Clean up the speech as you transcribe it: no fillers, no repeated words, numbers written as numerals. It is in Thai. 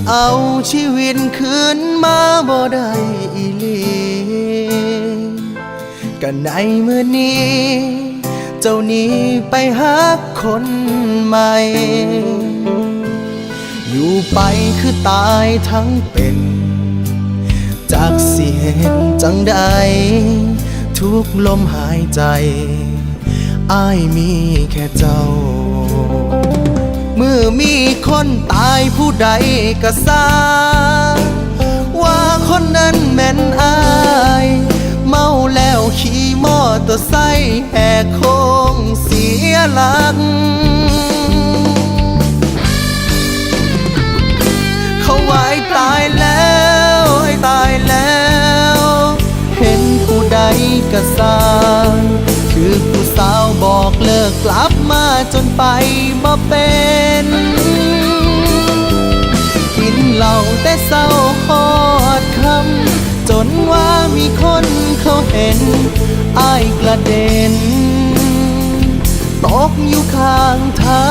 เอาชีวิตคืนมาบ่ได้อีหลีก็ในมื้อนี้เจ้านี้ไปหาคนใหม่อยู่ไปคือตายทั้งเป็นจากสิเห็นจังใดทุกลมหายใจอ้ายมีแค่เจ้าเมื่อมีคนตายผู้ใดก็ทราบว่าคนนั้นแม่นอ้ายเมาแล้วขี่มอเตอร์ไซค์แหกโค้งเสียหลักเขาว่าไอ้ตายแล้วไอ้ตายแล้วเห็นผู้ใดก็สร้างคือผู้สาวบอกเลิกกลับมาจนไปบ่เป็นกินเหล้าแต่เศร้าฮอดคำจนว่ามีคนเขาเห็นอ้ายกระเด็นตกอยู่ข้างทา